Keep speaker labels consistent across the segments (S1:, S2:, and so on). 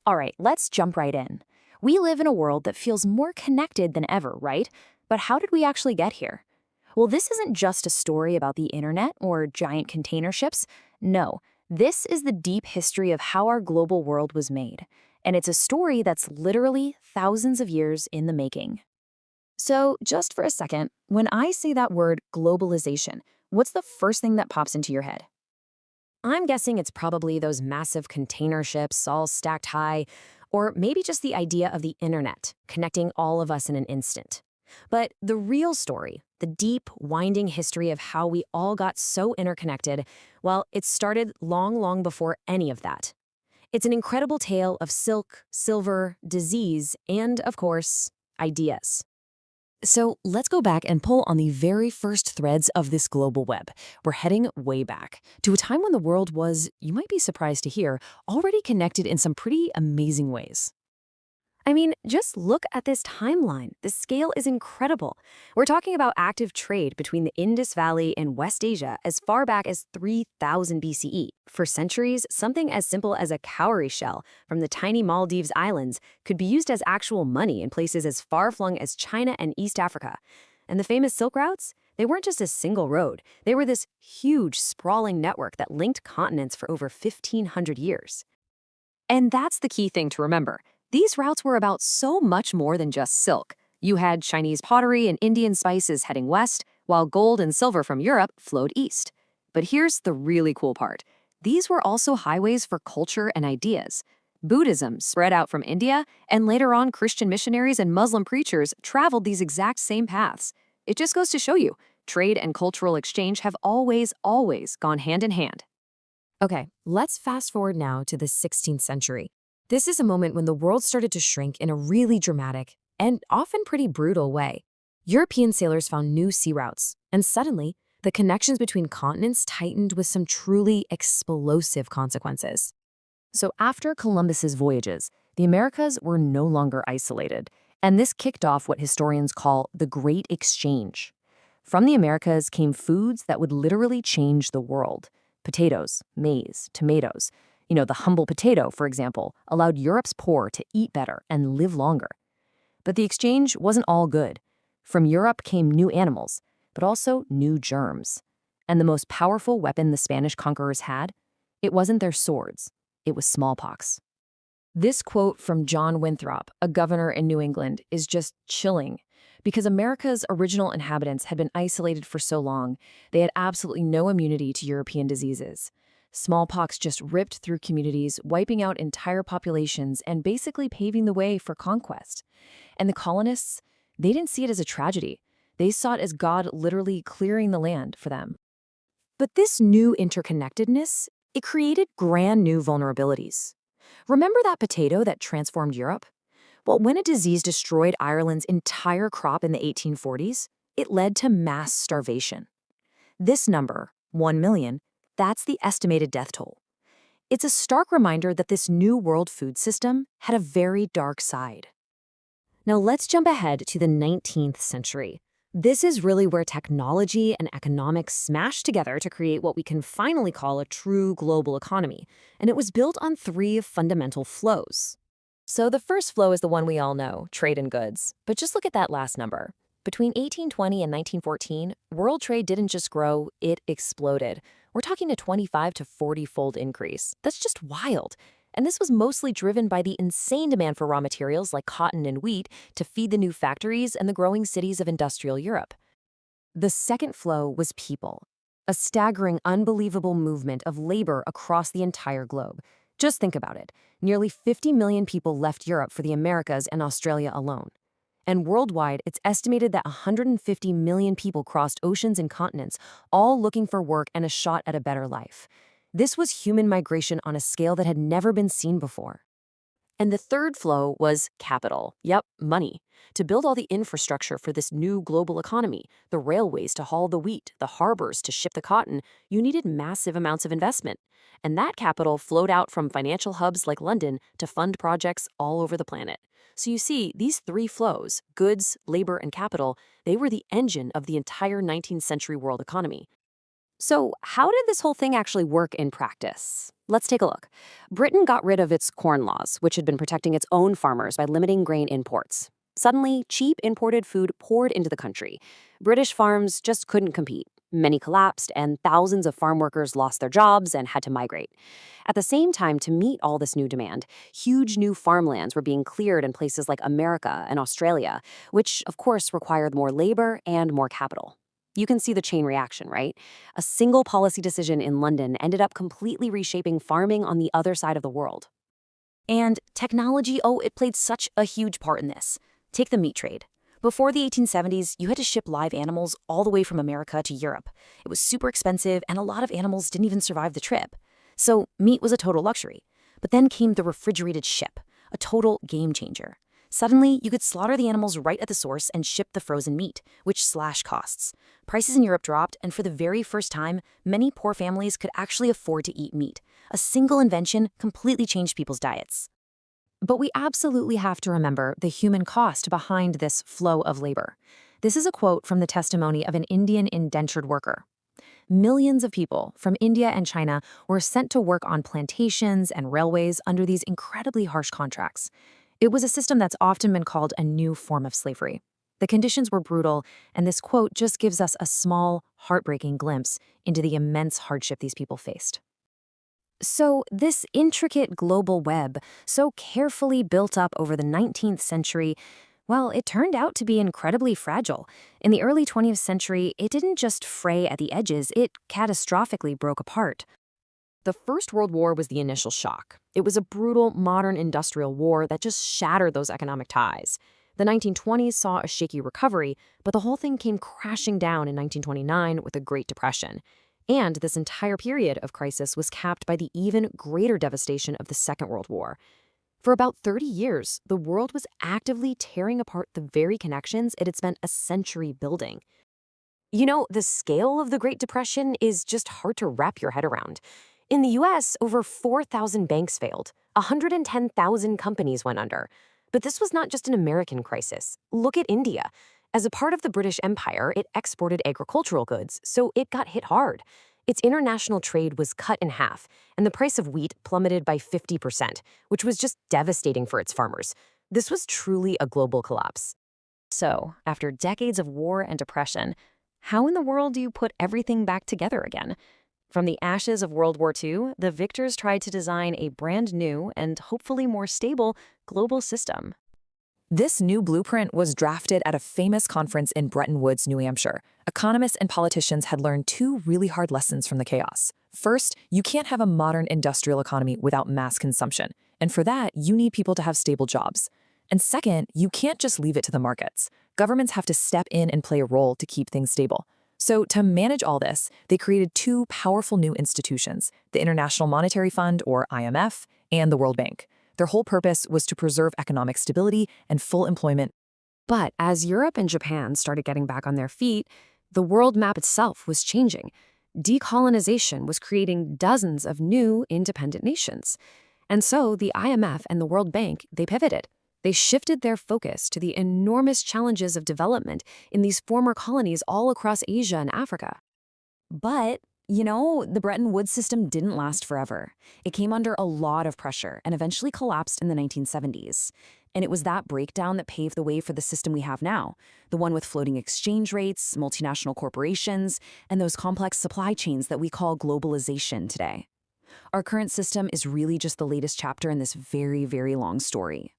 S1: All right, let's jump right in. We live in a world that feels more connected than ever, right? But how did we actually get here? Well, this isn't just a story about the internet or giant container ships. No, this is the deep history of how our global world was made. And it's a story that's literally thousands of years in the making. So, just for a second, when I say that word globalization, what's the first thing that pops into your head? I'm guessing it's probably those massive container ships all stacked high, or maybe just the idea of the internet, connecting all of us in an instant. But the real story, the deep, winding history of how we all got so interconnected, well, it started long, long before any of that. It's an incredible tale of silk, silver, disease, and, of course, ideas. So let's go back and pull on the very first threads of this global web. We're heading way back to a time when the world was, you might be surprised to hear, already connected in some pretty amazing ways. I mean, just look at this timeline. The scale is incredible. We're talking about active trade between the Indus Valley and West Asia as far back as 3000 BCE. For centuries, something as simple as a cowrie shell from the tiny Maldives Islands could be used as actual money in places as far-flung as China and East Africa. And the famous Silk Routes? They weren't just a single road. They were this huge, sprawling network that linked continents for over 1,500 years. And that's the key thing to remember. These routes were about so much more than just silk. You had Chinese pottery and Indian spices heading west, while gold and silver from Europe flowed east. But here's the really cool part. These were also highways for culture and ideas. Buddhism spread out from India, and later on Christian missionaries and Muslim preachers traveled these exact same paths. It just goes to show you, trade and cultural exchange have always, always gone hand in hand. Okay, let's fast forward now to the 16th century. This is a moment when the world started to shrink in a really dramatic and often pretty brutal way. European sailors found new sea routes, and suddenly, the connections between continents tightened with some truly explosive consequences. So after Columbus's voyages, the Americas were no longer isolated, and this kicked off what historians call the Great Exchange. From the Americas came foods that would literally change the world. Potatoes, maize, tomatoes. The humble potato, for example, allowed Europe's poor to eat better and live longer. But the exchange wasn't all good. From Europe came new animals, but also new germs. And the most powerful weapon the Spanish conquerors had? It wasn't their swords. It was smallpox. This quote from John Winthrop, a governor in New England, is just chilling. Because America's original inhabitants had been isolated for so long, they had absolutely no immunity to European diseases. Smallpox just ripped through communities, wiping out entire populations and basically paving the way for conquest. And the colonists, they didn't see it as a tragedy. They saw it as God literally clearing the land for them. But this new interconnectedness, it created brand new vulnerabilities. Remember that potato that transformed Europe? Well, when a disease destroyed Ireland's entire crop in the 1840s, it led to mass starvation. This number, 1 million, that's the estimated death toll. It's a stark reminder that this new world food system had a very dark side. Now let's jump ahead to the 19th century. This is really where technology and economics smashed together to create what we can finally call a true global economy, and it was built on three fundamental flows. So the first flow is the one we all know, trade in goods. But just look at that last number. Between 1820 and 1914, world trade didn't just grow, it exploded. We're talking a 25 to 40-fold increase. That's just wild. And this was mostly driven by the insane demand for raw materials like cotton and wheat to feed the new factories and the growing cities of industrial Europe. The second flow was people, a staggering, unbelievable movement of labor across the entire globe. Just think about it. Nearly 50 million people left Europe for the Americas and Australia alone. And worldwide, it's estimated that 150 million people crossed oceans and continents, all looking for work and a shot at a better life. This was human migration on a scale that had never been seen before. And the third flow was capital. Yep, money. To build all the infrastructure for this new global economy, the railways to haul the wheat, the harbors to ship the cotton, you needed massive amounts of investment. And that capital flowed out from financial hubs like London to fund projects all over the planet. So you see, these three flows, goods, labor, and capital, they were the engine of the entire 19th century world economy.
S2: So, how did this whole thing actually work in practice? Let's take a look. Britain got rid of its corn laws, which had been protecting its own farmers by limiting grain imports. Suddenly, cheap imported food poured into the country. British farms just couldn't compete. Many collapsed, and thousands of farm workers lost their jobs and had to migrate. At the same time, to meet all this new demand, huge new farmlands were being cleared in places like America and Australia, which, of course, required more labor and more capital. You can see the chain reaction, right? A single policy decision in London ended up completely reshaping farming on the other side of the world.
S1: And technology, oh, it played such a huge part in this. Take the meat trade. Before the 1870s, you had to ship live animals all the way from America to Europe. It was super expensive, and a lot of animals didn't even survive the trip. So meat was a total luxury. But then came the refrigerated ship, a total game changer. Suddenly, you could slaughter the animals right at the source and ship the frozen meat, which slashed costs. Prices in Europe dropped, and for the very first time, many poor families could actually afford to eat meat. A single invention completely changed people's diets. But we absolutely have to remember the human cost behind this flow of labor. This is a quote from the testimony of an Indian indentured worker. Millions of people from India and China were sent to work on plantations and railways under these incredibly harsh contracts. It was a system that's often been called a new form of slavery. The conditions were brutal, and this quote just gives us a small, heartbreaking glimpse into the immense hardship these people faced. So, this intricate global web, so carefully built up over the 19th century, well, it turned out to be incredibly fragile. In the early 20th century, it didn't just fray at the edges, it catastrophically broke apart. The First World War was the initial shock. It was a brutal, modern industrial war that just shattered those economic ties. The 1920s saw a shaky recovery, but the whole thing came crashing down in 1929 with the Great Depression. And this entire period of crisis was capped by the even greater devastation of the Second World War. For about 30 years, the world was actively tearing apart the very connections it had spent a century building. You know, the scale of the Great Depression is just hard to wrap your head around. In the US, over 4,000 banks failed. 110,000 companies went under. But this was not just an American crisis. Look at India. As a part of the British Empire, it exported agricultural goods, so it got hit hard. Its international trade was cut in half, and the price of wheat plummeted by 50%, which was just devastating for its farmers. This was truly a global collapse. So, after decades of war and depression, how in the world do you put everything back together again? From the ashes of World War II, the victors tried to design a brand new and hopefully more stable global system.
S3: This new blueprint was drafted at a famous conference in Bretton Woods, New Hampshire. Economists and politicians had learned two really hard lessons from the chaos. First, you can't have a modern industrial economy without mass consumption. And for that, you need people to have stable jobs. And second, you can't just leave it to the markets. Governments have to step in and play a role to keep things stable. So to manage all this, they created two powerful new institutions, the International Monetary Fund, or IMF, and the World Bank. Their whole purpose was to preserve economic stability and full employment.
S2: But as Europe and Japan started getting back on their feet, the world map itself was changing. Decolonization was creating dozens of new independent nations. And so the IMF and the World Bank, they pivoted. They shifted their focus to the enormous challenges of development in these former colonies all across Asia and Africa.
S1: But, the Bretton Woods system didn't last forever. It came under a lot of pressure and eventually collapsed in the 1970s. And it was that breakdown that paved the way for the system we have now, the one with floating exchange rates, multinational corporations, and those complex supply chains that we call globalization today. Our current system is really just the latest chapter in this very, very long story.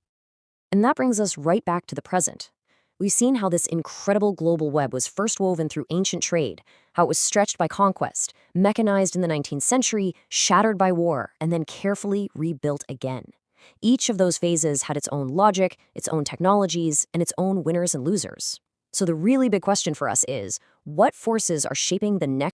S2: And that brings us right back to the present. We've seen how this incredible global web was first woven through ancient trade, how it was stretched by conquest, mechanized in the 19th century, shattered by war, and then carefully rebuilt again. Each of those phases had its own logic, its own technologies, and its own winners and losers. So the really big question for us is, what forces are shaping the next